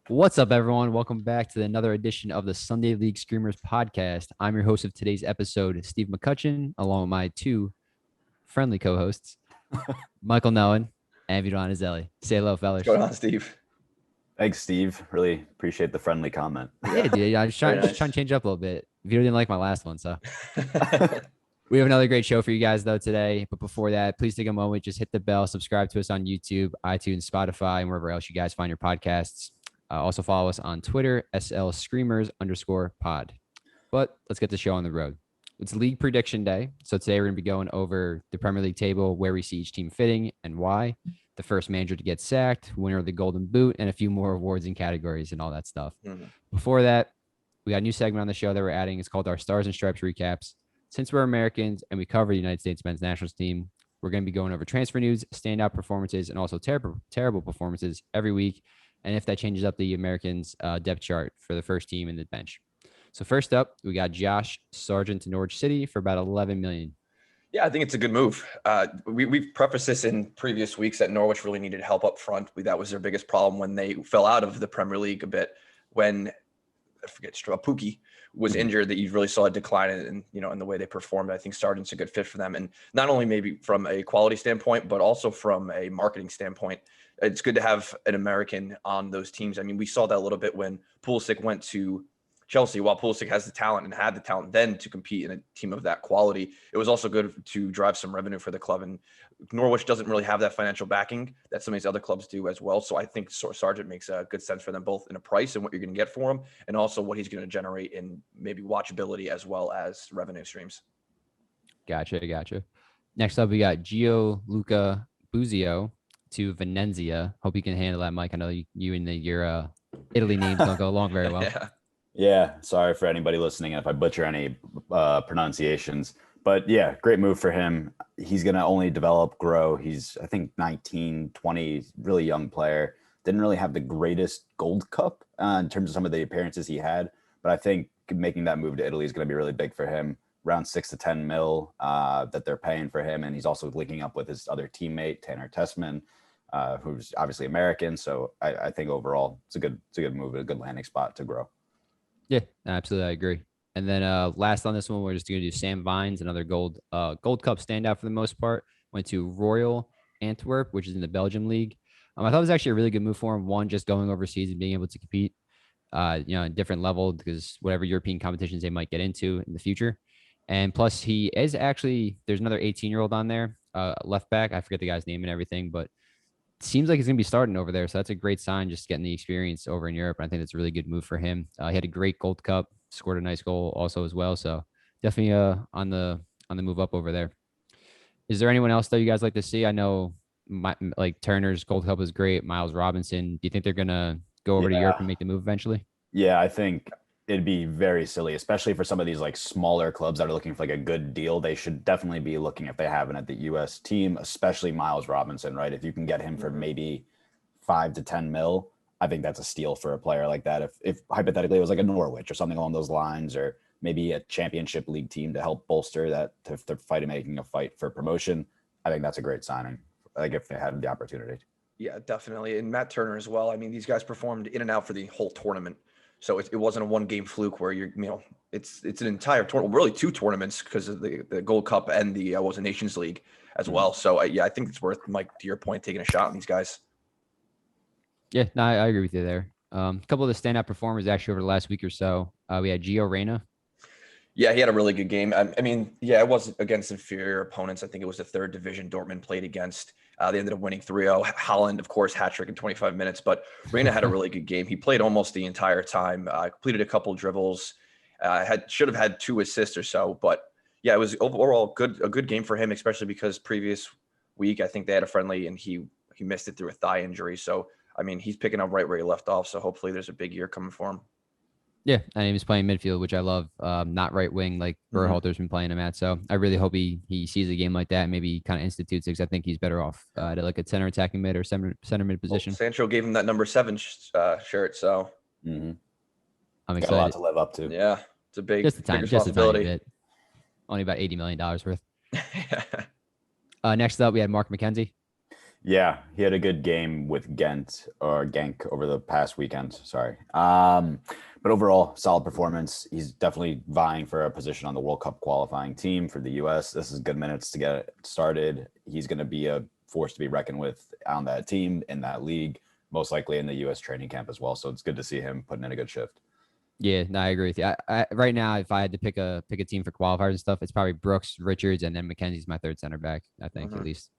What's up, everyone? Welcome back to another edition of the Sunday League Screamers podcast. I'm your host of today's episode, Steve McCutcheon, along with my two friendly co-hosts, Michael Nolan and Vidwan Azeli. Say hello, What's fellas. going on, Steve? Thanks, Steve. Really appreciate the friendly comment. Yeah, dude. I'm just trying, Very nice. to change up a little bit. Vito didn't like my last one, so we have another great show for you guys though today. But before that, please take a moment, just hit the bell, subscribe to us on YouTube, iTunes, Spotify, and wherever else you guys find your podcasts. Also follow us on Twitter, SL_Screamers_pod. But let's get the show on the road. It's league prediction day. So today we're going to be going over the Premier League table, where we see each team fitting and why, the first manager to get sacked, winner of the Golden Boot, and a few more awards and categories and all that stuff. Before that, we got a new segment on the show that we're adding. It's called our Stars and Stripes Recaps. Since we're Americans and we cover the United States men's national team, we're going to be going over transfer news, standout performances, and also terrible performances every week. And if that changes up the Americans' depth chart for the first team and the bench. So first up, we got Josh Sargent to Norwich City for about $11 million. Yeah, I think it's a good move. We've prefaced this in previous weeks that Norwich really needed help up front. That was their biggest problem when they fell out of the Premier League a bit. When Pukki was injured, that you really saw a decline in the way they performed. I think Sargent's a good fit for them, and not only maybe from a quality standpoint, but also from a marketing standpoint. It's good to have an American on those teams. I mean, we saw that a little bit when Pulisic went to Chelsea. While Pulisic has the talent and had the talent then to compete in a team of that quality, it was also good to drive some revenue for the club. And Norwich doesn't really have that financial backing that some of these other clubs do as well. So I think Sargent makes a good sense for them, both in a price and what you're going to get for him, and also what he's going to generate in maybe watchability as well as revenue streams. Gotcha. Next up, we got Gianluca Buzio to Venezia. Hope you can handle that, Mike. I know you and your Italy names don't go along very well. Yeah, sorry for anybody listening if I butcher any pronunciations. But yeah, great move for him. He's going to only develop, grow. He's, I think, 19, 20, really young player. Didn't really have the greatest Gold Cup in terms of some of the appearances he had. But I think making that move to Italy is going to be really big for him. Around 6 to 10 mil that they're paying for him. And he's also linking up with his other teammate, Tanner Tessman, who's obviously American. So I think overall it's a good move, a good landing spot to grow. Yeah, absolutely. I agree. And then last on this one, we're just going to do Sam Vines, another Gold Cup standout for the most part. Went to Royal Antwerp, which is in the Belgium league. I thought it was actually a really good move for him. One, just going overseas and being able to compete, a different level, because whatever European competitions they might get into in the future. And plus, he is actually, there's another 18-year-old on there, left back. I forget the guy's name and everything, but it seems like he's going to be starting over there. So that's a great sign, just getting the experience over in Europe. And I think that's a really good move for him. He had a great Gold Cup, scored a nice goal also as well. So definitely on the move up over there. Is there anyone else that you guys like to see? I know Turner's Gold Cup was great. Miles Robinson. Do you think they're going to go over to Europe and make the move eventually? Yeah, I think it'd be very silly, especially for some of these like smaller clubs that are looking for like a good deal. They should definitely be looking, if they haven't, at the US team, especially Miles Robinson, right? If you can get him for maybe 5 to 10 mil, I think that's a steal for a player like that. If hypothetically it was like a Norwich or something along those lines, or maybe a championship league team to help bolster that, if they're making a fight for promotion, I think that's a great signing. Like if they had the opportunity. Yeah, definitely. And Matt Turner as well. I mean, these guys performed in and out for the whole tournament. So it wasn't a one-game fluke where it's an entire tournament, really two tournaments, because of the Gold Cup and the Nations League as well. So I think it's worth, Mike, to your point, taking a shot on these guys. Yeah, no, I agree with you there. A couple of the standout performers actually over the last week or so. We had Gio Reyna. Yeah, he had a really good game. I mean, it was against inferior opponents. I think it was the third division Dortmund played against. They ended up winning 3-0. Haaland, of course, hat-trick in 25 minutes. But Reyna had a really good game. He played almost the entire time, completed a couple dribbles, should have had 2 assists or so. But, yeah, it was overall a good game for him, especially because previous week I think they had a friendly and he missed it through a thigh injury. So, I mean, he's picking up right where he left off. So hopefully there's a big year coming for him. Yeah, and he was playing midfield, which I love. Not right wing like Berhalter's been playing him at. So I really hope he sees a game like that and maybe kind of institutes it, because I think he's better off at like a center attacking mid or center mid position. Well, Sancho gave him that number 7 shirt, so I'm excited. Got a lot to live up to. Yeah, it's a big, just a tiny bit. Only about $80 million worth. Yeah. Next up, we had Mark Mckenzie. Yeah, he had a good game with Genk over the past weekend. Sorry. But overall, solid performance. He's definitely vying for a position on the World Cup qualifying team for the US. This is good minutes to get it started. He's going to be a force to be reckoned with on that team, in that league, most likely in the US training camp as well. So it's good to see him putting in a good shift. Yeah, no, I agree with you. Right now, if I had to pick a team for qualifiers and stuff, it's probably Brooks, Richards, and then Mckenzie's my third center back, I think, at least.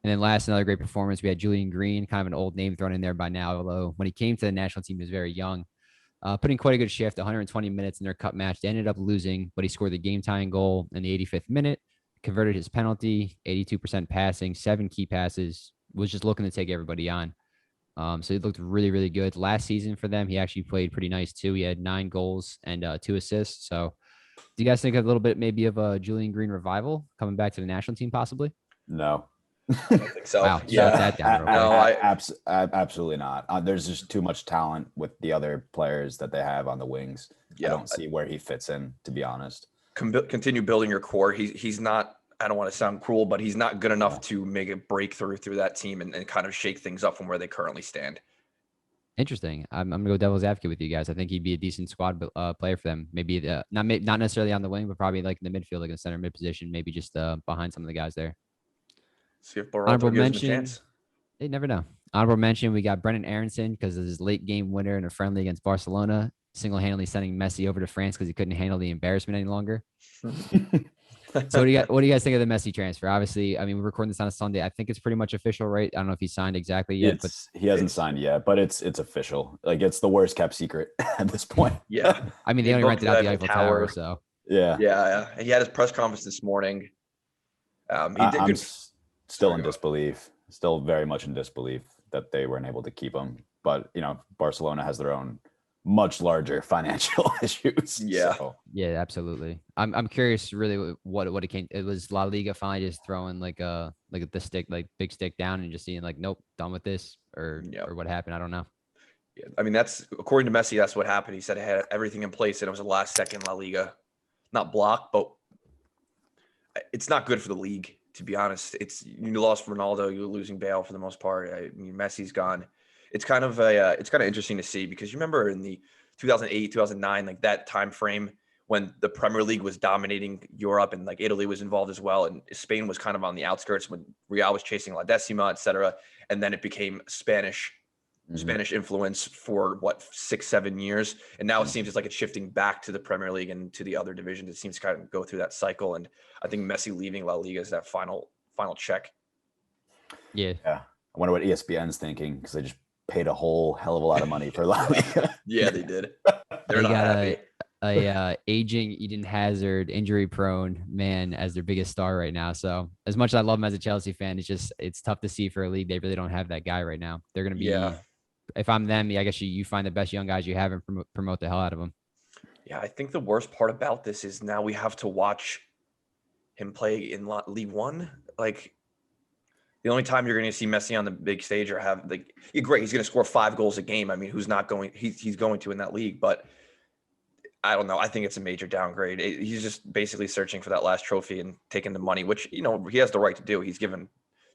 And then last, another great performance. We had Julian Green, kind of an old name thrown in there by now, although when he came to the national team, he was very young. Putting quite a good shift, 120 minutes in their cup match. They ended up losing, but he scored the game-tying goal in the 85th minute, converted his penalty, 82% passing, 7 key passes, was just looking to take everybody on. So he looked really, really good. Last season for them, he actually played pretty nice too. He had 9 goals and 2 assists. So do you guys think a little bit maybe of a Julian Green revival coming back to the national team possibly? No. I don't think so. Wow, Yeah. shut that down real quick. Absolutely not. There's just too much talent with the other players that they have on the wings. Yeah. I don't see where he fits in, to be honest. Continue building your core. He's not, I don't want to sound cruel, but he's not good enough to make a breakthrough through that team and kind of shake things up from where they currently stand. Interesting. I'm gonna go devil's advocate with you guys. I think he'd be a decent squad player for them. Maybe not necessarily on the wing, but probably like in the midfield, like in the center mid position, maybe just behind some of the guys there. See if Baraldo gives him a chance. They never know. Honorable mention, we got Brennan Aronson because of his late game winner in a friendly against Barcelona, single-handedly sending Messi over to France because he couldn't handle the embarrassment any longer. So what do you guys think of the Messi transfer? Obviously, I mean, we're recording this on a Sunday. I think it's pretty much official, right? I don't know if he signed exactly yet, but he hasn't signed yet, but it's official. Like, it's the worst kept secret at this point. Yeah. I mean, they only rented out the Eiffel Tower, so yeah. Yeah. He had his press conference this morning. He did I'm good. Still in disbelief, still very much in disbelief that they weren't able to keep him. But, Barcelona has their own much larger financial issues. Yeah. So. Yeah, absolutely. I'm curious really what it came. It was La Liga finally just throwing like the stick, like big stick down and just seeing like, nope, done with this, or what happened. I don't know. Yeah. I mean, that's according to Messi, that's what happened. He said he had everything in place and it was a last second La Liga, not block, but it's not good for the league. To be honest, you lost Ronaldo, you're losing Bale for the most part. I mean, Messi's gone. It's kind of interesting to see because you remember in the 2008, 2009, like that time frame when the Premier League was dominating Europe and like Italy was involved as well, and Spain was kind of on the outskirts when Real was chasing La Decima, etc. And then it became Spanish influence for 6-7 years, and now it seems it's like it's shifting back to the Premier League and to the other divisions. It seems to kind of go through that cycle, and I think Messi leaving La Liga is that final check. Yeah. I wonder what ESPN's thinking because they just paid a whole hell of a lot of money for La Liga. Yeah, they did. They got a aging Eden Hazard, injury prone man as their biggest star right now. So as much as I love him as a Chelsea fan, it's tough to see for a league. They really don't have that guy right now. They're going to be, if I'm them, I guess you find the best young guys you have and promote the hell out of them. Yeah, I think the worst part about this is now we have to watch him play in League One. Like, the only time you're going to see Messi on the big stage or have great, he's going to score 5 goals a game. I mean, who's not going? He's going to in that league, but I don't know. I think it's a major downgrade. He's just basically searching for that last trophy and taking the money, which he has the right to do. He's given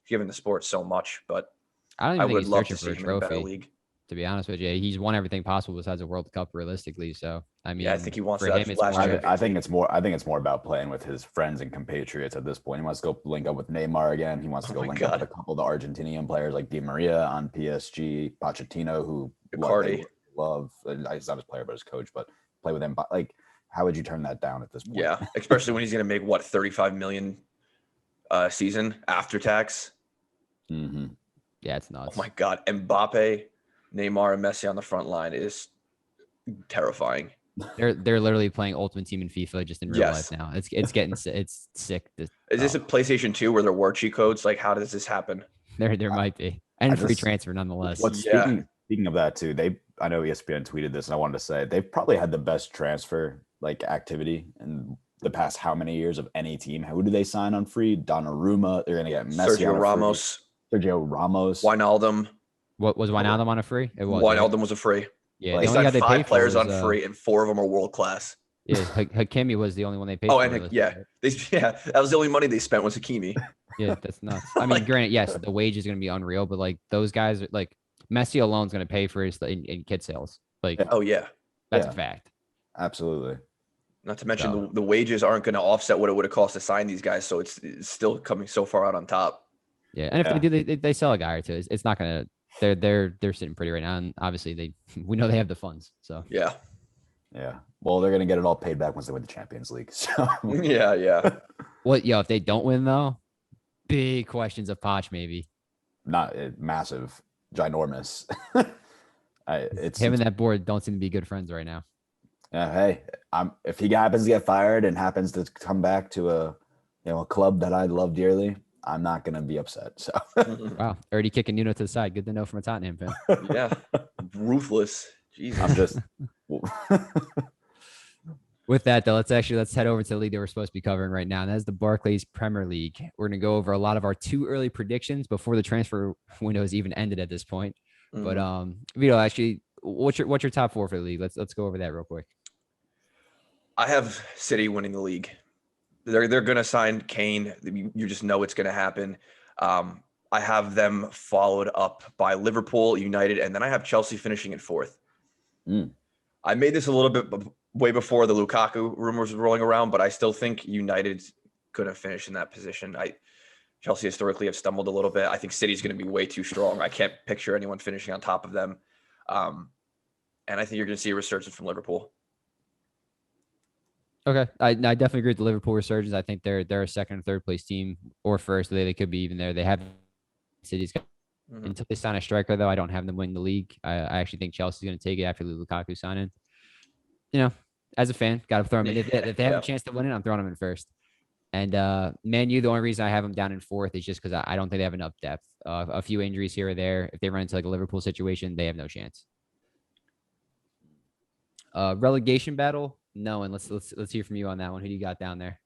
the sport so much, but I don't even think would he's love searching to for see a him in a better trophy. league. To be honest with you, he's won everything possible besides a World Cup, realistically. So I mean, I think he wants for that him, it's last more- Champions I think it's more about playing with his friends and compatriots at this point. He wants to go link up with Neymar again. He wants to go link up with a couple of the Argentinian players like Di Maria on PSG, Pochettino, who love. He's not his player, but his coach. But play with him. Like, how would you turn that down at this point? Yeah, especially when he's going to make 35 million season after tax. Mm-hmm. Yeah, it's nuts. Oh my God, Mbappe, Neymar, and Messi on the front line is terrifying. They're literally playing Ultimate Team in FIFA just in real life now. It's getting it's sick. Is this a PlayStation 2 where there were cheat codes? Like, how does this happen? There might be, and free transfer nonetheless. Speaking of that too, I know ESPN tweeted this, and I wanted to say they've probably had the best transfer activity in the past how many years of any team. Who do they sign on free? Donnarumma. They're gonna get Messi. Sergio Ramos. Wijnaldum. What was Wijnaldum on a free? It was. Wijnaldum was a free. Yeah, they signed 5 players on free, and 4 of them are world class. Yeah, Hakimi was the only one they paid. Oh, and that was the only money they spent was Hakimi. Yeah, that's nuts. I mean, granted, yes, the wage is going to be unreal, but like those guys, like Messi alone is going to pay for his in kit sales. Like, Yeah. Oh yeah. that's Yeah. a fact. Absolutely. Not to mention So, the wages aren't going to offset what it would have cost to sign these guys, so it's still coming so far out on top. yeah. And if they Yeah. do, they sell a guy or two. It's not going to. They're sitting pretty right now, and obviously we know they have the funds. So Yeah. Yeah. Well, they're gonna get it all paid back once they win the Champions League. So Yeah, yeah. what? Yo, if they don't win though, big questions of Poch maybe. not massive, ginormous. It's Him and that board don't seem to be good friends right now. hey, if he happens to get fired and happens to come back to a club that I love dearly, I'm not gonna be upset. So Wow, already kicking Nuno to the side. Good to know from a Tottenham fan. Yeah. Ruthless. Jesus. I'm just With that, though, let's head over to the league that we're supposed to be covering right now. And that's the Barclays Premier League. We're going to go over a lot of our too early predictions before the transfer window has even ended at this point. But Vito, actually, what's your top four for the league? Let's go over that real quick. I have City winning the league. They're going to sign Kane. You just know it's going to happen. I have them followed up by Liverpool, United, and then I have Chelsea finishing in fourth. I made this a little bit way before the Lukaku rumors were rolling around, but I still think United's going to finish in that position. Chelsea historically have stumbled a little bit. I think City's going to be way too strong. I can't picture anyone finishing on top of them. And I think you're going to see a resurgence from Liverpool. Okay, I definitely agree with the Liverpool resurgence. I think they're a second or third place team or first. They could be even there. They have City's until they sign a striker, though. I don't have them win the league. I actually think Chelsea's going to take it after the Lukaku signing. You know, as a fan, got to throw them in. If they have a chance to win it, I'm throwing them in first. And Man U, the only reason I have them down in fourth is just because I don't think they have enough depth. A few injuries here or there. If they run into like a Liverpool situation, they have no chance. Relegation battle. No, and let's hear from you on that one. Who do you got down there?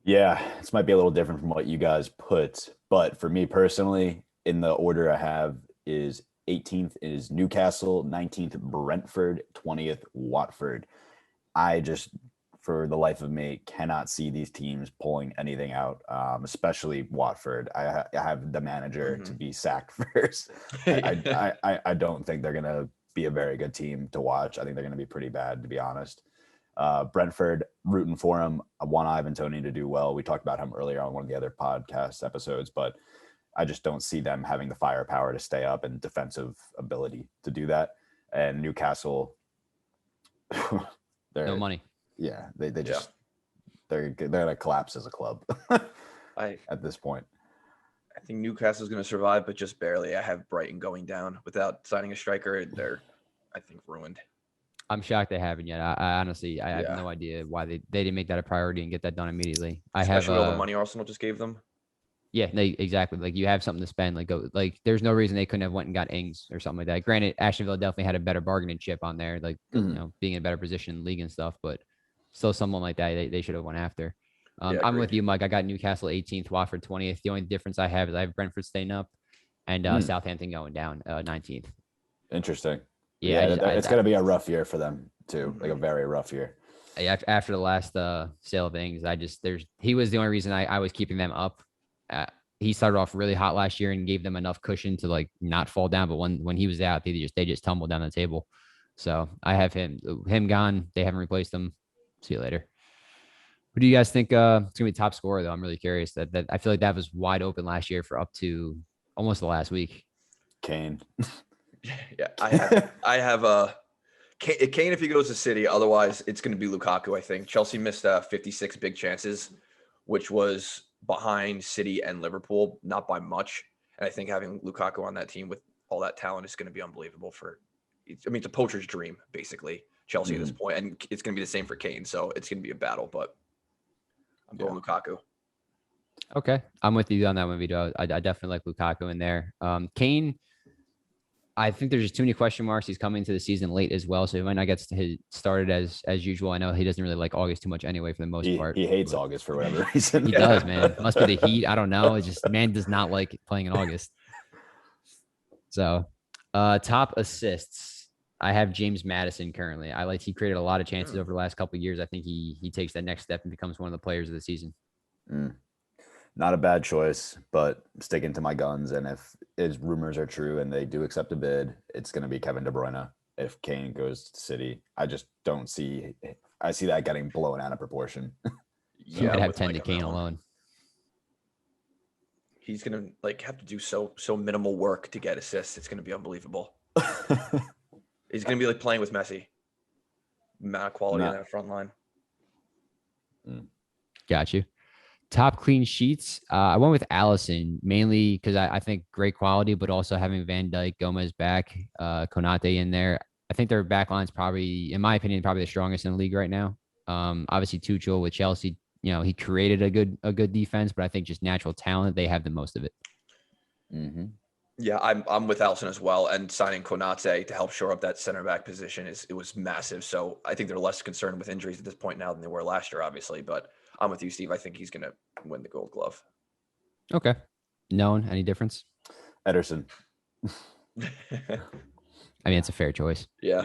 Yeah, this might be a little different from what you guys put, but for me personally, in the order I have is 18th is Newcastle, 19th Brentford, 20th Watford. I just, for the life of me, cannot see these teams pulling anything out, especially Watford. I have the manager to be sacked first. I don't think they're going to be a very good team to watch. I think they're going to be pretty bad, to be honest. Brentford, rooting for him. I want Ivan Toney to do well. We talked about him earlier on one of the other podcast episodes, but I just don't see them having the firepower to stay up and defensive ability to do that. And Newcastle, No money. Yeah, they just they're gonna collapse as a club at this point. I think Newcastle's going to survive, but just barely. I have Brighton going down without signing a striker. They're, I think, ruined. I'm shocked they haven't yet. I honestly, I have no idea why they didn't make that a priority and get that done immediately. Especially with all the money Arsenal just gave them. Yeah, exactly. Like you have something to spend. There's no reason they couldn't have went and got Ings or something like that. Granted, Aston Villa definitely had a better bargaining chip on there, being in a better position in the league and stuff. But still, someone like that they should have went after. I'm with you, Mike. I got Newcastle 18th, Watford 20th. The only difference I have is I have Brentford staying up, and Southampton going down 19th. Interesting. Yeah, it's going to be a rough year for them too, like a very rough year. After the last sale of Ings, he was the only reason I was keeping them up. He started off really hot last year and gave them enough cushion to like not fall down. But when he was out, they just tumbled down the table. So I have him gone. They haven't replaced him. See you later. Who do you guys think it's gonna be top scorer though? I'm really curious. That I feel like that was wide open last year for up to almost the last week. Kane. Yeah, I have Kane if he goes to City. Otherwise, it's going to be Lukaku. I think Chelsea missed 56 big chances, which was behind City and Liverpool, not by much. And I think having Lukaku on that team with all that talent is going to be unbelievable. It's a poacher's dream, basically. Chelsea at this point, and it's going to be the same for Kane. So it's going to be a battle, but I'm going Lukaku. Okay, I'm with you on that one, Vito. I definitely like Lukaku in there. Kane, I think there's just too many question marks. He's coming to the season late as well, so he might not get started as usual. I know he doesn't really like August too much anyway, for the most part. He hates August for whatever reason. He does, man. Must be the heat. I don't know. It's just man does not like playing in August. So, top assists. I have James Maddison currently. He created a lot of chances over the last couple of years. I think he takes that next step and becomes one of the players of the season. Not a bad choice, but sticking to my guns. And if his rumors are true and they do accept a bid, it's going to be Kevin De Bruyne. If Kane goes to City, I just don't see. I see that getting blown out of proportion. He might have with 10 Mike to on Kane that one. alone. He's gonna like have to do so minimal work to get assists. It's gonna be unbelievable. He's gonna be like playing with Messi. Amount of quality in that front line. Got you. Top clean sheets. I went with Allison mainly because I think great quality, but also having Van Dijk, Gomez back, Konate in there. I think their back line's probably, in my opinion, probably the strongest in the league right now. Obviously Tuchel with Chelsea, he created a good defense, but I think just natural talent, they have the most of it. Mm-hmm. Yeah, I'm with Allison as well. And signing Konate to help shore up that center back position was massive. So I think they're less concerned with injuries at this point now than they were last year, obviously. But I'm with you, Steve. I think he's going to win the Gold Glove. Okay. Known any difference? Ederson. I mean, it's a fair choice. Yeah.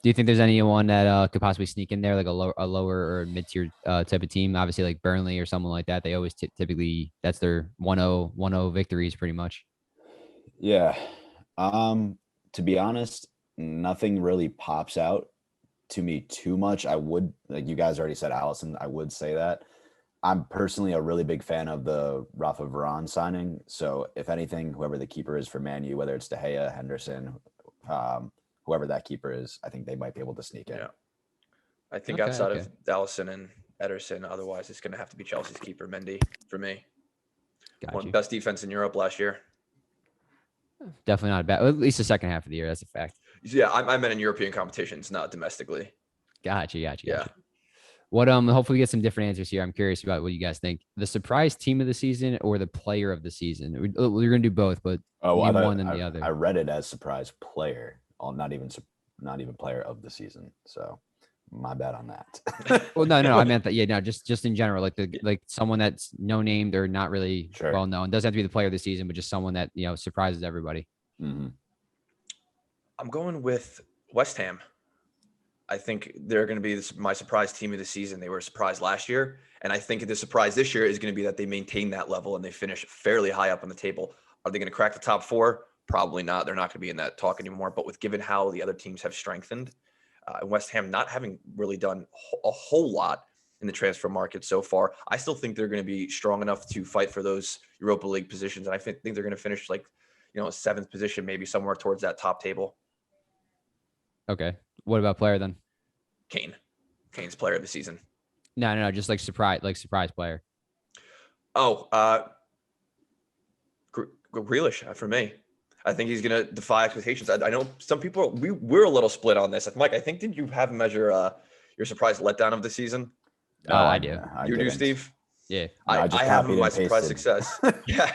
Do you think there's anyone that could possibly sneak in there, like a lower or mid-tier type of team? Obviously, like Burnley or someone like that. They always typically, that's their 1-0 victories pretty much. Yeah. To be honest, nothing really pops out to me too much. I would, like you guys already said, Allison, I would say that. I'm personally a really big fan of the Rafa Varane signing. So if anything, whoever the keeper is for Man U, whether it's De Gea, Henderson, whoever that keeper is, I think they might be able to sneak in. Yeah. I think outside of Allison and Ederson, otherwise it's going to have to be Chelsea's keeper, Mendy, for me. One best defense in Europe last year. Definitely not bad. At least the second half of the year. That's a fact. Yeah, I meant in European competitions, not domestically. Gotcha. Yeah. What hopefully we get some different answers here. I'm curious about what you guys think. The surprise team of the season or the player of the season? We're gonna do both, but one and the other. I read it as surprise player, not even player of the season. So my bad on that. Well, no, I meant that. Yeah, no, just in general, like someone that's no named or not really well known. Doesn't have to be the player of the season, but just someone that surprises everybody. Mm-hmm. I'm going with West Ham. I think they're going to be my surprise team of the season. They were surprised last year, and I think the surprise this year is going to be that they maintain that level and they finish fairly high up on the table. Are they going to crack the top four? Probably not. They're not going to be in that talk anymore. But with given how the other teams have strengthened, West Ham not having really done a whole lot in the transfer market so far, I still think they're going to be strong enough to fight for those Europa League positions. And I think they're going to finish like, seventh position, maybe somewhere towards that top table. Okay. What about player then? Kane's player of the season. No, just like surprise player. Oh, Grealish for me. I think he's going to defy expectations. I know some people, we're a little split on this. Mike, I think, did you have him measure your surprise letdown of the season? I do. You do, Steve? Yeah. I have him my surprise success. Yeah.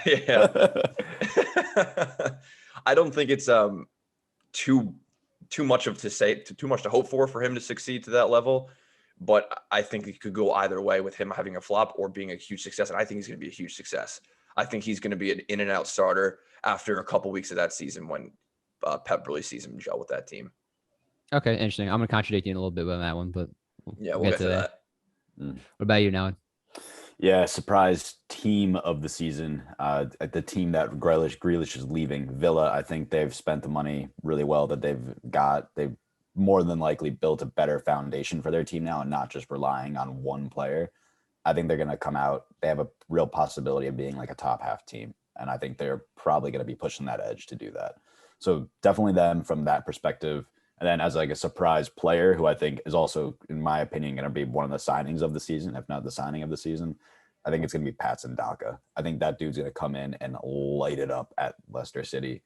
I don't think it's too much to hope for him to succeed to that level. But I think it could go either way with him having a flop or being a huge success. And I think he's going to be a huge success. I think he's going to be an in and out starter after a couple weeks of that season when Pep really sees him gel with that team. Okay, interesting. I'm going to contradict you in a little bit on that one, but we'll get to that. What about you, Nolan? Yeah, surprise team of the season. The team that Grealish is leaving, Villa. I think they've spent the money really well that they've got. They've more than likely built a better foundation for their team now and not just relying on one player. I think they're going to come out. They have a real possibility of being like a top half team. And I think they're probably going to be pushing that edge to do that. So definitely them from that perspective. And then as like a surprise player who I think is also, in my opinion, going to be one of the signings of the season, if not the signing of the season, I think it's going to be Patson Daka. I think that dude's going to come in and light it up at Leicester City.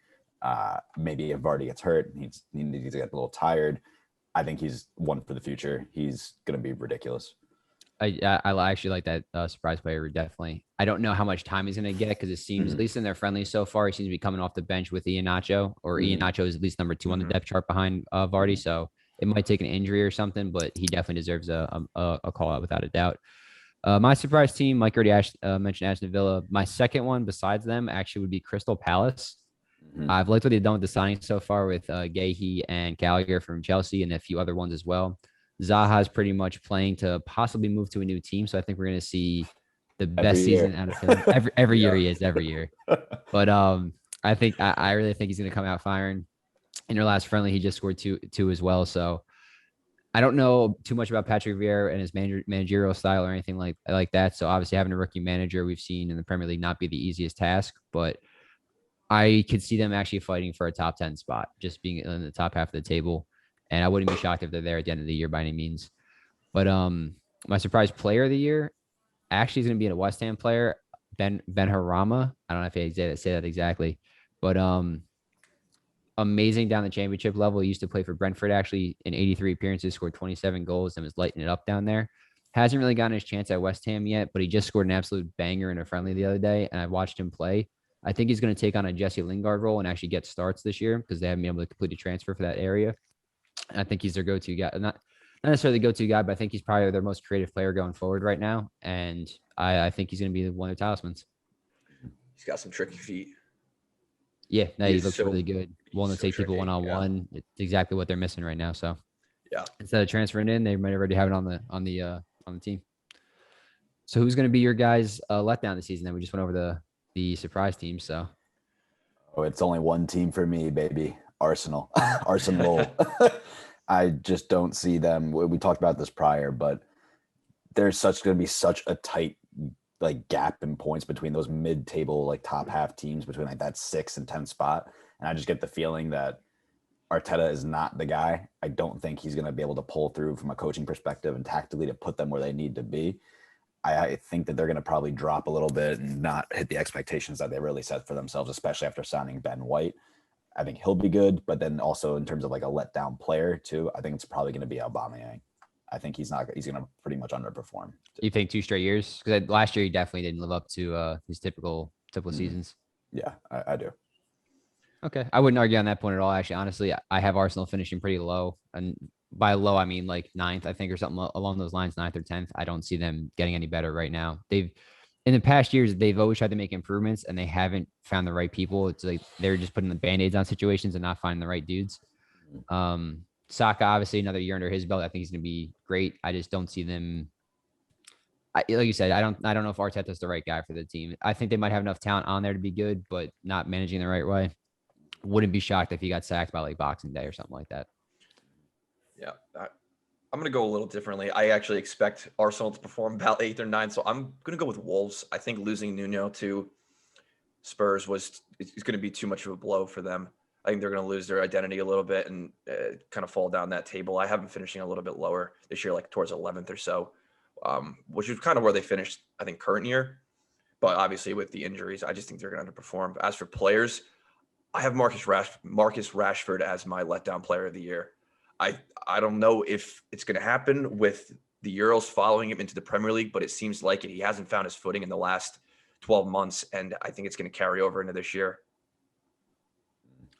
Maybe if Vardy gets hurt, he needs to get a little tired. I think he's one for the future. He's going to be ridiculous. I actually like that surprise player, definitely. I don't know how much time he's going to get because it seems, at least in their friendlies so far, he seems to be coming off the bench with Iheanacho, or Iheanacho is at least number 2 on the depth chart behind Vardy. So it might take an injury or something, but he definitely deserves a call out without a doubt. My surprise team, Mike already mentioned Aston Villa. My second one besides them actually would be Crystal Palace. I've liked what they've done with the signings so far with Gahey and Gallagher from Chelsea and a few other ones as well. Zaha's pretty much playing to possibly move to a new team. So I think we're going to see the Every best year. season out of him. Every year Yeah. he is every year. But I really think he's going to come out firing. In their last friendly, he just scored two as well. So I don't know too much about Patrick Vieira and his managerial style or anything like that. So obviously having a rookie manager we've seen in the Premier League not be the easiest task, but I could see them actually fighting for a top 10 spot, just being in the top half of the table. And I wouldn't be shocked if they're there at the end of the year by any means. But my surprise player of the year actually is going to be a West Ham player, Ben Harama. I don't know if I say that exactly, but amazing down the championship level. He used to play for Brentford actually in 83 appearances, scored 27 goals, and was lighting it up down there. Hasn't really gotten his chance at West Ham yet, but he just scored an absolute banger in a friendly the other day, and I watched him play. I think he's going to take on a Jesse Lingard role and actually get starts this year because they haven't been able to complete a transfer for that area. And I think he's their go-to guy. Not necessarily the go-to guy, but I think he's probably their most creative player going forward right now. And I think he's going to be one of the talismans. He's got some tricky feet. Yeah, no, he looks so- really good. Willing to so take people tricky, one-on-one. It's exactly what they're missing right now. So Yeah. instead of transferring in, they might already have it on the team. So who's going to be your guys' letdown this season? Then we just went over the surprise team. So Oh, it's only one team for me, baby. Arsenal. Arsenal. I just don't see them. We talked about this prior, but there's going to be such a tight like gap in points between those mid-table like top half teams between like that 6 and 10 spot. And I just get the feeling that Arteta is not the guy. I don't think he's going to be able to pull through from a coaching perspective and tactically to put them where they need to be. I think that they're going to probably drop a little bit and not hit the expectations that they really set for themselves, especially after signing Ben White. I think he'll be good, but then also in terms of like a letdown player too, I think it's probably going to be Aubameyang. I think he's going to pretty much underperform. you think 2 straight years? Because last year he definitely didn't live up to his typical seasons. Yeah, I do. Okay, I wouldn't argue on that point at all. Actually, honestly, I have Arsenal finishing pretty low, and by low I mean like 9th, I think, or something along those lines, 9th or 10th. I don't see them getting any better right now. In the past years, they've always tried to make improvements, and they haven't found the right people. It's like they're just putting the band-aids on situations and not finding the right dudes. Saka, obviously, another year under his belt. I think he's going to be great. I just don't see them. Like you said, I don't know if Arteta's the right guy for the team. I think they might have enough talent on there to be good, but not managing the right way. Wouldn't be shocked if he got sacked by like Boxing Day or something like that. Yeah. I'm going to go a little differently. I actually expect Arsenal to perform about 8th or 9th. So I'm going to go with Wolves. I think losing Nuno to Spurs is going to be too much of a blow for them. I think they're going to lose their identity a little bit and kind of fall down that table. I have them finishing a little bit lower this year, like towards 11th or so, which is kind of where they finished, I think, current year. But obviously with the injuries, I just think they're going to underperform. As for players, I have Marcus Rashford as my letdown player of the year. I don't know if it's going to happen with the Euros following him into the Premier League, but it seems like it. He hasn't found his footing in the last 12 months, and I think it's going to carry over into this year.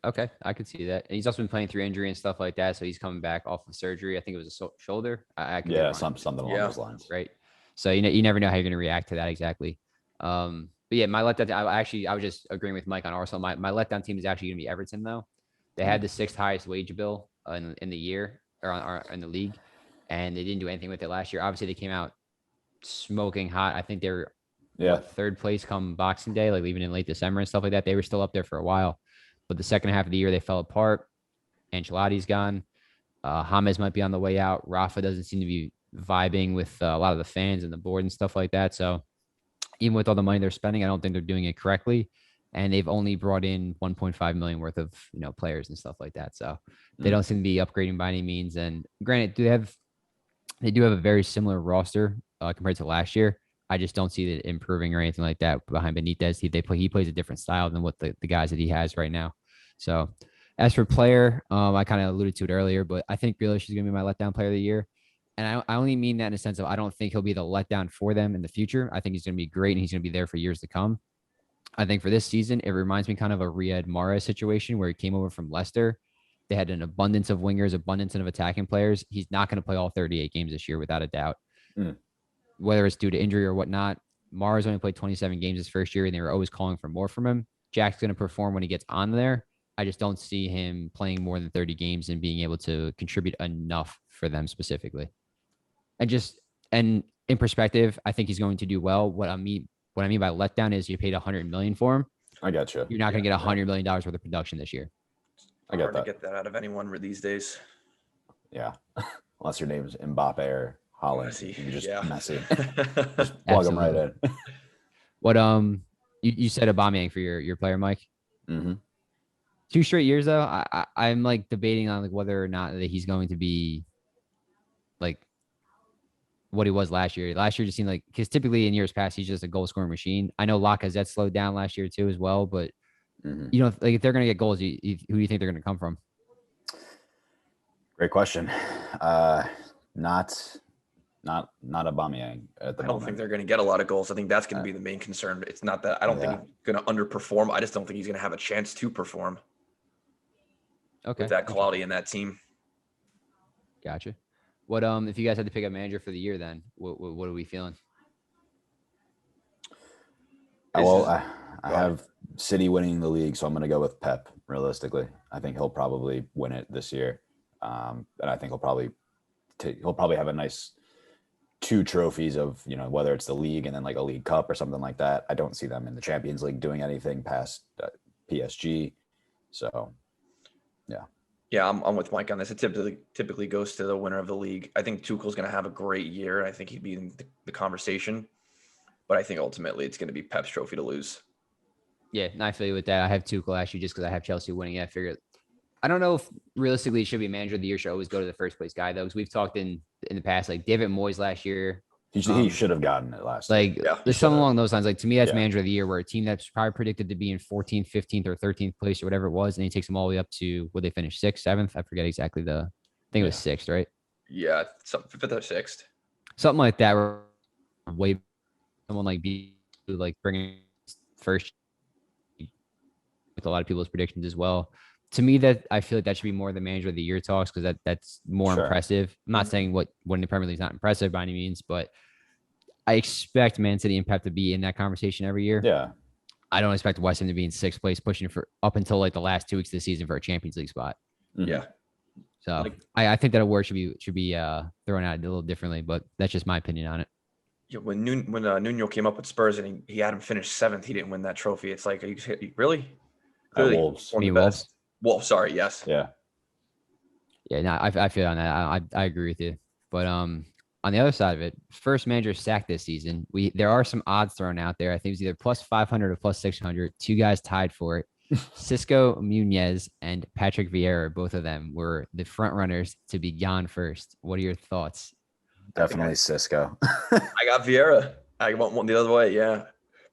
Okay, I could see that. And he's also been playing through injury and stuff like that, so he's coming back off of surgery. I think it was a shoulder. I could be wrong, something along those lines. Right. So you never know how you're going to react to that exactly. But yeah, my letdown. I was just agreeing with Mike on Arsenal. My letdown team is actually going to be Everton though. They had the 6th highest wage bill in the year or in the league, and they didn't do anything with it last year. Obviously, they came out smoking hot. I think they were 3rd place come Boxing Day, like leaving in late December and stuff like that. They were still up there for a while, but the second half of the year they fell apart. Ancelotti's gone. James might be on the way out. Rafa doesn't seem to be vibing with a lot of the fans and the board and stuff like that. So even with all the money they're spending, I don't think they're doing it correctly. And they've only brought in 1.5 million worth of players and stuff like that. So they don't seem to be upgrading by any means. And granted, they do have a very similar roster compared to last year. I just don't see it improving or anything like that behind Benitez. He plays a different style than what the guys that he has right now. So as for player, I kind of alluded to it earlier, but I think Grealish is going to be my letdown player of the year. And I only mean that in a sense of I don't think he'll be the letdown for them in the future. I think he's going to be great and he's going to be there for years to come. I think for this season, it reminds me kind of a Riyad Mahrez situation where he came over from Leicester. They had an abundance of wingers, abundance of attacking players. He's not going to play all 38 games this year without a doubt. Whether it's due to injury or whatnot, Mahrez only played 27 games his first year, and they were always calling for more from him. Jack's going to perform when he gets on there. I just don't see him playing more than 30 games and being able to contribute enough for them specifically. And in perspective, I think he's going to do well. What I mean by letdown is you paid 100 million for him. I got you. You're not going to get $100 million worth of production this year. I get Hard that. to get that out of anyone these days. Yeah. Unless your name is Mbappe or Holland. Messi. You just Yeah. Messi. Just plug them right in. What you said Aubameyang for your player, Mike? Mm-hmm. 2 straight years though. I'm like debating on like whether or not that he's going to be like what he was last year. Last year just seemed like, because typically in years past he's just a goal scoring machine. I know Lacazette slowed down last year too as well, but Mm-hmm. you know, like if they're going to get goals, who do you think they're going to come from? Great question. Not Aubameyang at the I don't moment. think they're going to get a lot of goals. I think that's going to be the main concern. It's not that I don't think he's going to underperform. I just don't think he's going to have a chance to perform with that quality in that team. Gotcha. What if you guys had to pick a manager for the year, then what are we feeling? I have City winning the league, so I'm going to go with Pep. Realistically, I think he'll probably win it this year, and I think he'll probably have a nice 2 trophies of, you know, whether it's the league and then like a League Cup or something like that. I don't see them in the Champions League doing anything past PSG. So, yeah. Yeah, I'm with Mike on this. It typically goes to the winner of the league. I think Tuchel's going to have a great year. I think he'd be in the conversation, but I think ultimately it's going to be Pep's trophy to lose. Yeah, I feel you with that. I have Tuchel actually just because I have Chelsea winning. I figured. I don't know if realistically it should be manager of the year. Should always go to the first place guy though, because we've talked in the past, like David Moyes last year. He should have gotten it last year. Like there's something along those lines. Like to me, that's Yeah. manager of the year, where a team that's probably predicted to be in 14th, 15th, or 13th place or whatever it was, and he takes them all the way up to would they finish 6th, 7th? I forget exactly I think it was 6th, right? Yeah, 5th or 6th, something like that. Where way someone like bringing first with a lot of people's predictions as well. To me, that I feel like that should be more the manager of the year talks, because that's more impressive. I'm not saying winning the Premier League is not impressive by any means, but I expect Man City and Pep to be in that conversation every year. Yeah. I don't expect West Ham to be in 6th place, pushing for up until like the last 2 weeks of the season for a Champions League spot. Mm-hmm. Yeah. So I think that award should be thrown out a little differently, but that's just my opinion on it. Yeah, when Nuno came up with Spurs and he had him finish 7th, he didn't win that trophy. It's like, are you really? Clearly, Wolves. one of the best. Wolves, sorry, yes. Yeah. Yeah, no, I feel on that. I agree with you. But on the other side of it, first manager sacked this season. There are some odds thrown out there. I think it was either plus 500 or plus 600. 2 guys tied for it. Cisco Muñez and Patrick Vieira, both of them were the front runners to be gone first. What are your thoughts? Definitely Cisco. I got Vieira. I want one the other way. Yeah.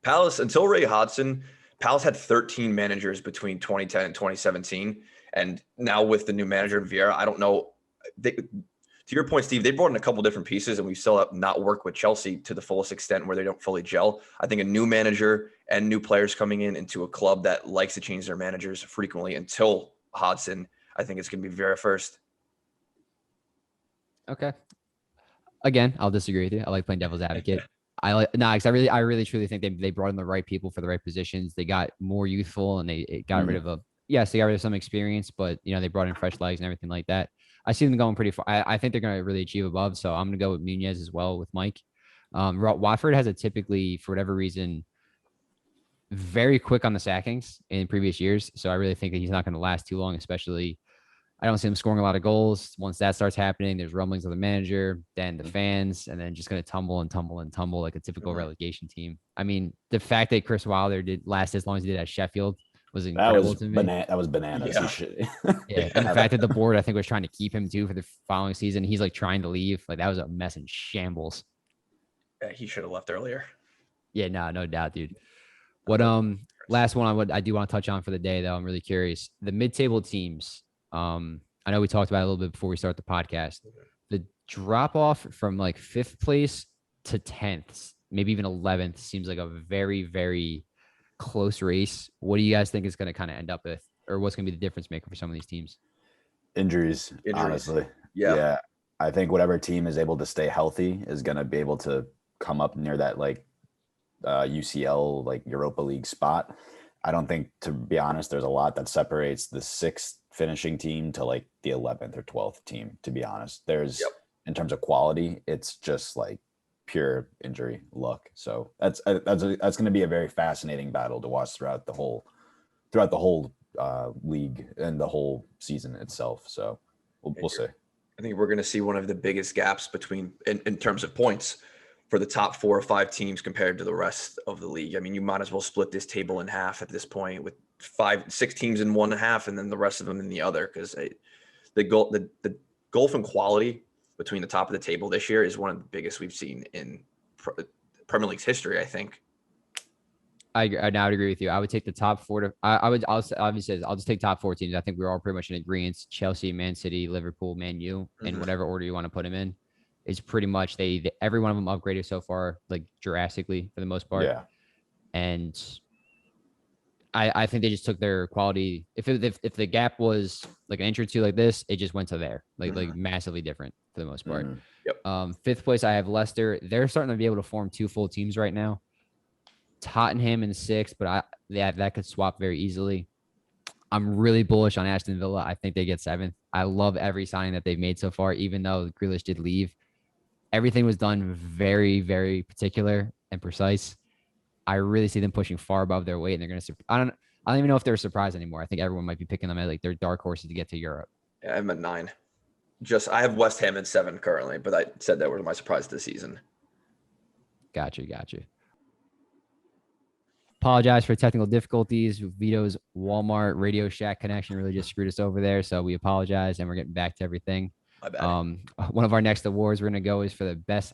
Palace, until Ray Hodgson, Palace had 13 managers between 2010 and 2017. And now with the new manager in Vieira, I don't know. To your point, Steve, they brought in a couple different pieces, and we still have not worked with Chelsea to the fullest extent where they don't fully gel. I think a new manager and new players coming into a club that likes to change their managers frequently until Hodgson, I think it's going to be Vieira first. Okay. Again, I'll disagree with you. I like playing devil's advocate. Because I really truly think they brought in the right people for the right positions. They got more youthful, and they got rid of they got rid of some experience, but they brought in fresh legs and everything like that. I see them going pretty far. I think they're going to really achieve above. So I'm going to go with Muñez as well with Mike. Watford has a typically, for whatever reason, very quick on the sackings in previous years. So I really think that he's not going to last too long, especially I don't see him scoring a lot of goals. Once that starts happening, there's rumblings of the manager, then the fans, and then just going to tumble and tumble and tumble like a typical relegation team. I mean, the fact that Chris Wilder did last as long as he did at Sheffield was incredible to me. That was bananas. Yeah. And the fact that the board, I think, was trying to keep him too for the following season. He's like trying to leave. Like that was a mess and shambles. Yeah, he should have left earlier. Yeah, no doubt, dude. What last one I do want to touch on for the day though. I'm really curious. The mid-table teams. I know we talked about it a little bit before we start the podcast. The drop off from like 5th place to 10th, maybe even 11th, seems like a very, very close race. What do you guys think is going to kind of end up with, or what's going to be the difference maker for some of these teams? Injuries. Honestly. Yeah. I think whatever team is able to stay healthy is going to be able to come up near that like UCL, like Europa League spot. I don't think, to be honest, there's a lot that separates the 6th finishing team to like the 11th or 12th team, to be honest. There's in terms of quality, it's just like pure injury luck. So that's going to be a very fascinating battle to watch throughout the whole league and the whole season itself. So we'll see. I think we're going to see one of the biggest gaps between in terms of points for the top 4 or 5 teams compared to the rest of the league. I mean, you might as well split this table in half at this point with 5-6 teams in one half and then the rest of them in the other, because the gulf in quality between the top of the table this year is one of the biggest we've seen in Premier League's history, I think. I now would agree with you. I would take the top 4 I'll just take top 4 teams. I think we're all pretty much in agreement. Chelsea, Man City, Liverpool, Man U, in whatever order you want to put them in. It's pretty much every one of them upgraded so far, like drastically for the most part. Yeah. And I think they just took their quality. If the gap was like an inch or two like this, it just went to there, like massively different for the most part. Yep. 5th place, I have Leicester. They're starting to be able to form 2 full teams right now. Tottenham in 6th, but that could swap very easily. I'm really bullish on Aston Villa. I think they get 7th. I love every signing that they've made so far, even though Grealish did leave. Everything was done very, very particular and precise. I really see them pushing far above their weight, and they're going to. I don't even know if they're surprised anymore. I think everyone might be picking them as like their dark horses to get to Europe. Yeah, I'm at 9. I have West Ham at 7 currently, but I said that was my surprise this season. Gotcha. Apologize for technical difficulties. Vito's Walmart Radio Shack connection really just screwed us over there, so we apologize, and we're getting back to everything. My bad. One of our next awards we're going to go is for the best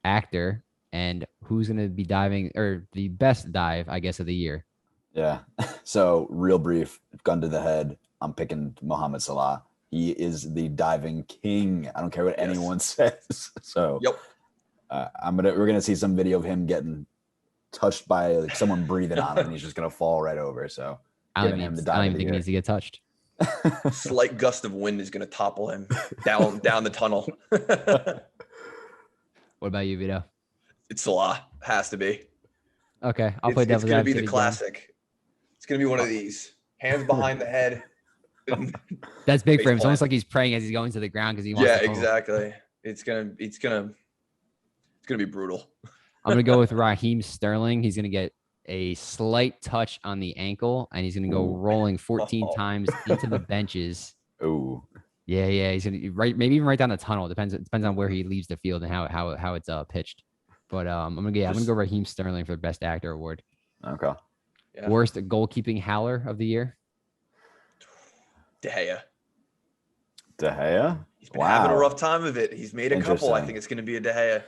actor, and who's going to be diving, or the best dive, I guess, of the year. Yeah. So real brief, gun to the head. I'm picking Mohamed Salah. He is the diving king. I don't care what anyone says. So yep. We're gonna see some video of him getting touched by like someone breathing on him, and he's just gonna fall right over. So I don't even think he needs to get touched. Slight gust of wind is gonna topple him down the tunnel. What about you, Vito? It's Salah. Has to be. Okay, I'll play devil's advocate. It's gonna be the classic. It's gonna be one of these hands behind the head. That's big for him. It's almost like he's praying as he's going to the ground because he wants. Yeah, exactly. It's gonna be brutal. I'm gonna go with Raheem Sterling. He's gonna get a slight touch on the ankle, and he's gonna go rolling 14 times into the benches. Ooh. Yeah. He's gonna maybe even right down the tunnel. It depends on where he leaves the field and how it's pitched. But I'm gonna go Raheem Sterling for the best actor award. Okay. Yeah. Worst goalkeeping howler of the year. De Gea. He's been Wow. having a rough time of it. He's made a couple. I think it's going to be a De Gea.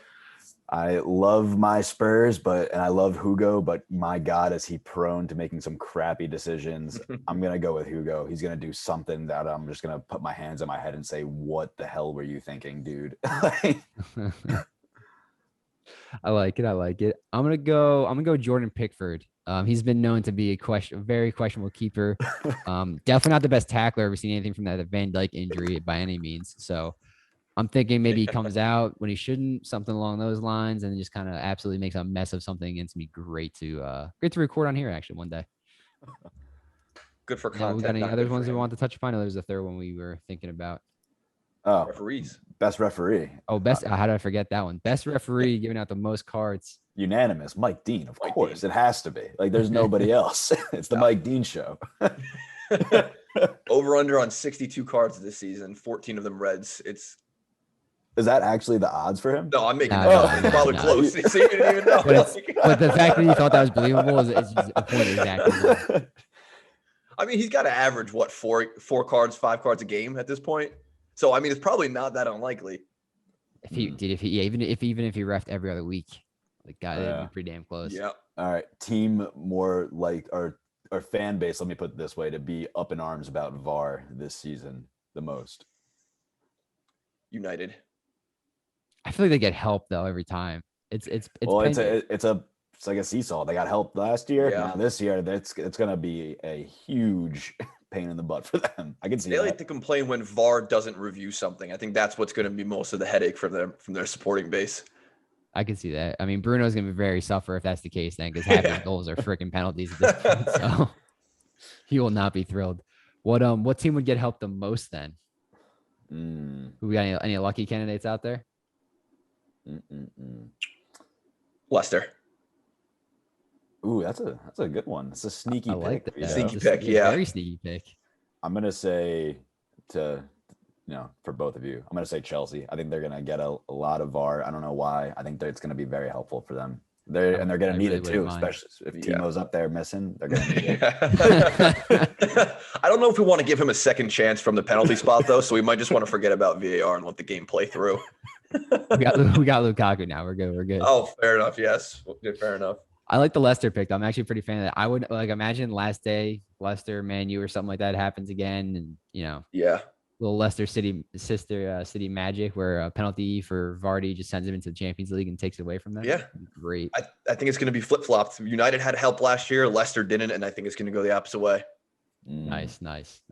I love my Spurs, and I love Hugo, but my God, is he prone to making some crappy decisions? I'm going to go with Hugo. He's going to do something that I'm just going to put my hands on my head and say, what the hell were you thinking, dude? I like it. I'm gonna go Jordan Pickford. He's been known to be a very questionable keeper. Definitely not the best tackler. Ever seen anything from that Van Dijk injury by any means. So I'm thinking maybe he comes out when he shouldn't, something along those lines, and just kind of absolutely makes a mess of something. It's gonna be great to record on here actually one day. Good for content. We got any other ones we want to touch upon? There's a third one we were thinking about. Oh, referees. Best referee. Oh, best. How did I forget that one? Best referee giving out the most cards. Unanimous. Mike Dean, of course. It has to be. Like, there's nobody else. It's the Mike Dean show. Over under on 62 cards this season, 14 of them reds. Is that actually the odds for him? No, I'm making that up. Probably close. So you didn't even know. But the fact that you thought that was believable is just a point exactly. I mean, he's got to average four cards, 5 cards a game at this point. So I mean, it's probably not that unlikely. Even if he reffed every other week, like God, it'd be pretty damn close. Yeah. All right, team more like our fan base. Let me put it this way: to be up in arms about VAR this season the most. United. I feel like they get help though every time. It's like a seesaw. They got help last year. Yeah. Now this year, it's gonna be a huge pain in the butt for them. I can see. They like to complain when VAR doesn't review something. I think that's what's going to be most of the headache from their supporting base. I can see that. I mean, Bruno's going to be very suffer if that's the case then, because half his goals are freaking penalties at this point. So he will not be thrilled. What team would get helped the most then? Mm. We got any lucky candidates out there? Leicester. Ooh, that's a good one. It's a sneaky I pick. like that. Sneaky It's a- pick, it's a yeah. Very sneaky pick. I'm gonna say for both of you, I'm gonna say Chelsea. I think they're gonna get a lot of VAR. I don't know why. I think that it's gonna be very helpful for them. They're gonna I need really it wouldn't too, mind. especially if Yeah. Timo's up there missing. They're gonna need it. I don't know if we want to give him a second chance from the penalty spot though, so we might just want to forget about VAR and let the game play through. we got Lukaku now. We're good. We're good. Oh, fair enough. Yes, fair enough. I like the Leicester pick. I'm actually a pretty fan of that. I would like imagine last day Leicester, Man U, or something like that happens again, and Yeah, little Leicester City City magic where a penalty for Vardy just sends him into the Champions League and takes it away from them. Yeah. Great. I think it's going to be flip flopped. United had help last year, Leicester didn't, and I think it's going to go the opposite way. Nice.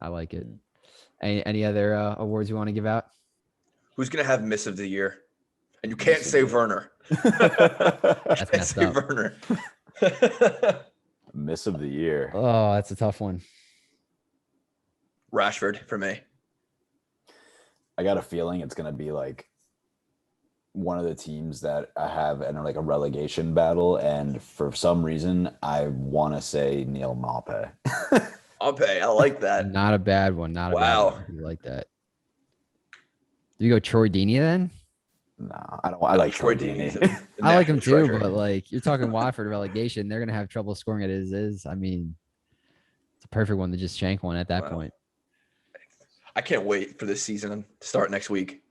I like it. Any other awards you want to give out? Who's going to have miss of the year? And you can't say Werner. That's Can't messed say up. Werner. Miss of the year. Oh, that's a tough one. Rashford for me. I got a feeling it's gonna be like one of the teams that I have in like a relegation battle, and for some reason I want to say Neil Maupay. I like that. Not a bad one. Not a Wow. bad one. You like that? Do you go Troy Deeney then? No, I don't. I like Troy Deeney's Deeney. a I like him national too, treasure. but like you're talking Watford relegation, they're gonna have trouble scoring at his is. I mean, it's a perfect one to just shank one at that Wow. point. I can't wait for this season to start next week.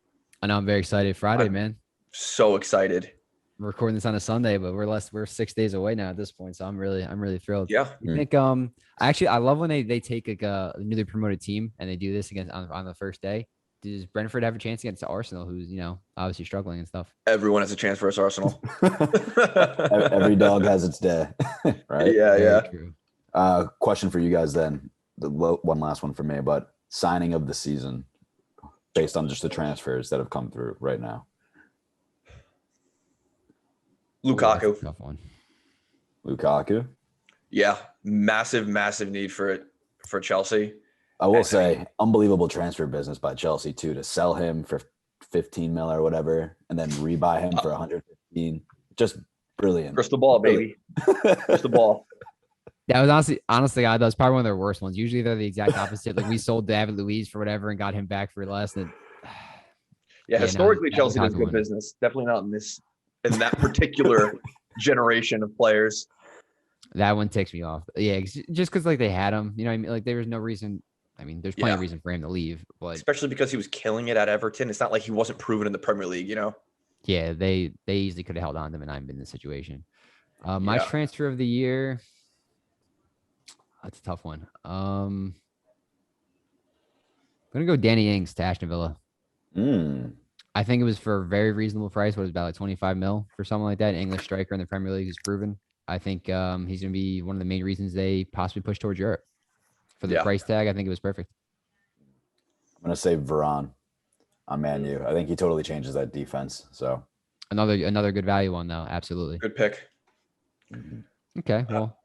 I know I'm very excited. Friday, I'm- man. So excited. We're recording this on a Sunday, but we're 6 days away now at this point. So I'm really thrilled. Yeah. You think I love when they take like a newly promoted team and they do this against on the first day. Does Brentford have a chance against Arsenal, who's obviously struggling and stuff? Everyone has a chance versus Arsenal. Every dog has its day, right? Yeah, Very yeah. true. Question for you guys then. One last one for me, but signing of the season based on just the transfers that have come through right now. Ooh, that's a Lukaku. tough one. Lukaku. Yeah. Massive Need for Chelsea. I will say, unbelievable transfer business by Chelsea too, to sell him for 15 mil or whatever, and then rebuy him for 115. Just brilliant. Crystal ball, baby. Crystal ball. That was honestly, that was probably one of their worst ones. Usually they're the exact opposite. Like we sold David Luiz for whatever and got him back for less than. Yeah, no, historically, that Chelsea does Lukaku good one. business. Definitely not in that particular generation of players. That one ticks me off. Yeah, just because like they had him, what I mean? Like there was no reason. I mean, there's plenty of Yeah. reason for him to leave, but Especially because he was killing it at Everton. It's not like he wasn't proven in the Premier League, yeah, they easily could have held on to him and I'm in this situation. My Yeah. transfer of the year. That's a tough one. I'm gonna go Danny Ings to Aston Villa. I think it was for a very reasonable price. What was it, about like 25 mil for something like that? An English striker in the Premier League is proven. I think he's going to be one of the main reasons they possibly push towards Europe. For the Yeah. price tag, I think it was perfect. I'm gonna say Varane on Man U. I think he totally changes that defense. So Another good value one though. Absolutely. Good pick. Okay. Well,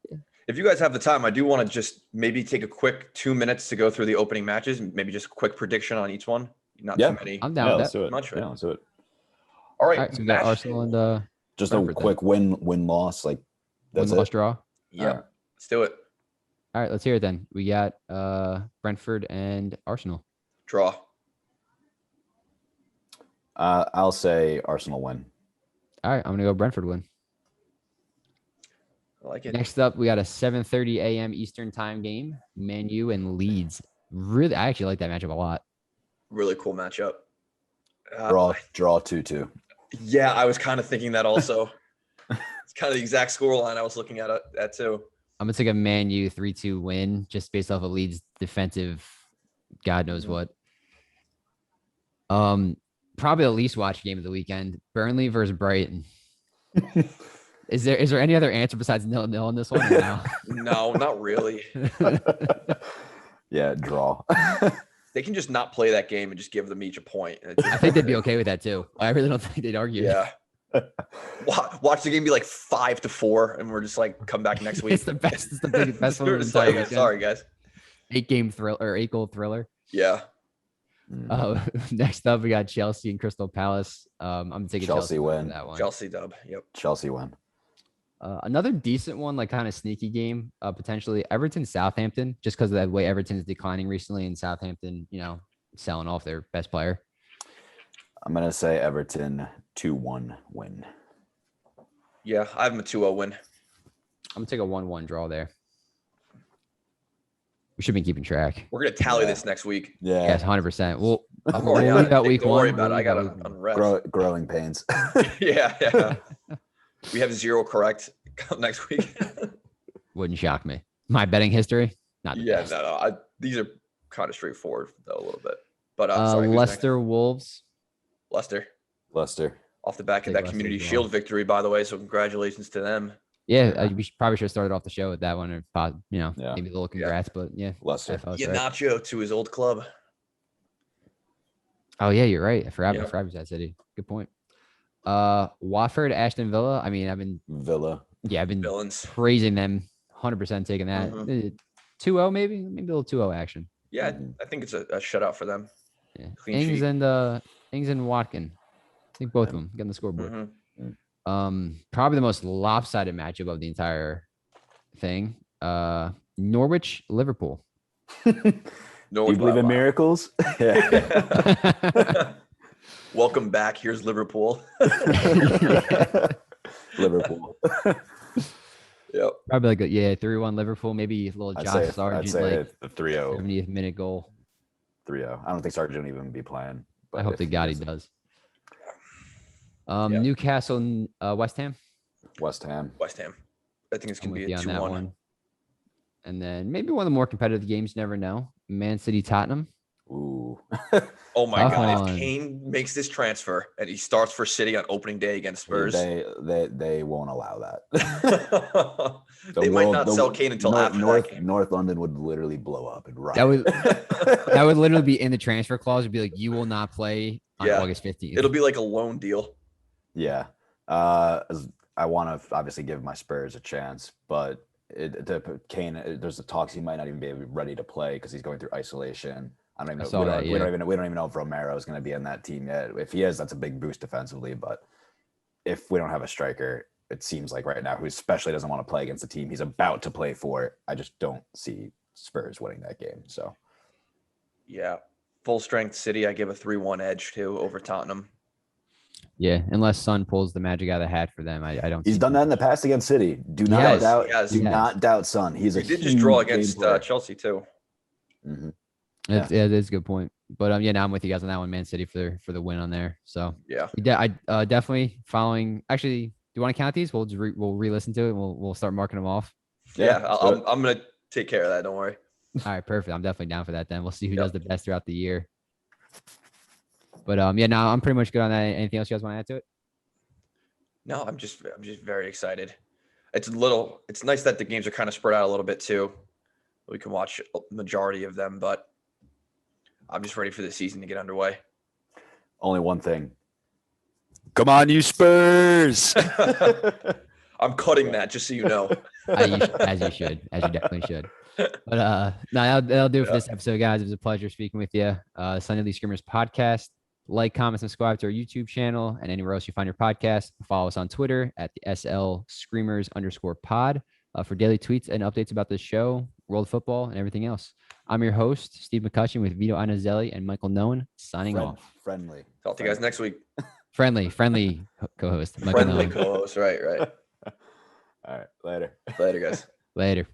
If you guys have the time, I do want to just maybe take a quick 2 minutes to go through the opening matches. Maybe just a quick prediction on each one. Not Yeah. too many. I'm down yeah, with let's that. do it. Much, right? Yeah, let's do it. All right. All right. So we got match Arsenal day. and Just Brentford a then. quick win loss. Like that's win loss it. draw. Yeah. All right. Let's do it. All right, let's hear it then. We got Brentford and Arsenal. Draw. I'll say Arsenal win. All right, I'm gonna go Brentford win. I like it. Next up, we got a 7:30 a.m. Eastern time game. Man U and Leeds. Really, I actually like that matchup a lot. Really cool matchup. Draw 2-2. Yeah, I was kind of thinking that also. It's kind of the exact scoreline I was looking at too. I'm gonna take a Man U 3-2 win just based off of Leeds defensive, God knows what. Probably the least watched game of the weekend. Burnley versus Brighton. Is there any other answer besides 0-0 in this one? Or no? No, not really. Yeah, draw. They can just not play that game and just give them each a point. I think they'd be okay with that too. I really don't think they'd argue. Yeah. Watch the game be like 5-4, and we're just like, come back next week. It's the best. It's the best one of the Sorry, entire guys. weekend. Sorry, guys. 8-game thrill or 8-goal thriller. Yeah. Next up, we got Chelsea and Crystal Palace. I'm taking Chelsea Chelsea win. for that one. Chelsea dub. Yep. Chelsea win. Another decent one, like kind of sneaky game, potentially Everton Southampton, just because of the way Everton's declining recently, and Southampton, selling off their best player. I'm gonna say Everton 2-1 win. Yeah, I have them a 2-0 win. I'm gonna take a 1-1 draw there. We should be keeping track. We're gonna tally this next week. Yeah. Yes, 100%. Well, I'm we'll already leave on it. out week Don't one. worry about it. We'll I leave got out it week one. on rest. Growing pains. Yeah. We have 0 correct next week. Wouldn't shock me. My betting history, not the best. No. These are kind of straightforward though, a little bit. But sorry, who's Leicester Wolves. next? Leicester. Off the back of Take that Leicester Community as well. Shield victory, by the way. So congratulations to them. Yeah, we probably should have started off the show with that one, or Yeah. maybe a little congrats, but yeah, Leicester. FO's right. Iheanacho to his old club. Oh yeah, you're right. I forgot Yeah. about that city. Good point. Watford, Aston Villa. I mean, I've been Villains. praising them. 100% taking that. Mhm. 2-0 maybe a little 2-0 action. Yeah, I think it's a shutout for them. Yeah, Clean Ings sheet. and Watkin. I think both of them getting the scoreboard. Probably the most lopsided matchup of the entire thing. Norwich, Liverpool. Do you believe in miracles? Yeah. Welcome back. Here's Liverpool. Liverpool. Yep. Probably like 3-1 Liverpool. Maybe a little Josh I'd Sargent, say like the 3-0. 70th minute goal. 3-0. I don't think Sargent will even be playing. I hope to God he does. Newcastle, West Ham. West Ham. West Ham. I think it's I'm going to with be you a on that 2-1. one. And then maybe one of the more competitive games. You never know. Man City, Tottenham. Ooh. Oh my Tough God! one. If Kane makes this transfer and he starts for City on opening day against Spurs, They won't allow that. they might not sell Kane until after that game. North London would literally blow up and riot. That would literally be in the transfer clause. It'd be like, you will not play on August 15th. It'll be like a loan deal. Yeah. I want to obviously give my Spurs a chance, but Kane, there's the talks he might not even be ready to play because he's going through isolation. I don't even know. We don't even know if Romero is going to be in that team yet. If he is, that's a big boost defensively. But if we don't have a striker, it seems like right now, who especially doesn't want to play against the team he's about to play for, I just don't see Spurs winning that game. So, yeah, full strength City, I give a 3-1 edge to over Tottenham. Yeah, unless Son pulls the magic out of the hat for them, I don't. He's done that in the past against City. Do not doubt Son. He did just draw against Chelsea too. Mm-hmm. It is a good point. But now I'm with you guys on that one. Man City for the win on there. So yeah, I definitely following. Actually, do you want to count these? We'll re-listen to it. And we'll start marking them off. Yeah, I'm gonna take care of that. Don't worry. All right, perfect. I'm definitely down for that. Then we'll see who does the best throughout the year. But now I'm pretty much good on that. Anything else you guys want to add to it? No, I'm just very excited. It's nice that the games are kind of spread out a little bit too. We can watch a majority of them, but I'm just ready for the season to get underway. Only one thing. Come on, you Spurs. I'm cutting that just so you know. As you definitely should. But that'll do it for this episode, guys. It was a pleasure speaking with you. Sunday League Screamers podcast. Like, comment, subscribe to our YouTube channel and anywhere else you find your podcast. Follow us on Twitter at the SL Screamers_pod for daily tweets and updates about the show, world football, and everything else. I'm your host, Steve McCutcheon, with Vito Anazelli and Michael Noen, signing off. Friendly. Talk to you guys next week. Friendly co-host. Friendly co-host. Right. All right. Later. Later, guys. Later.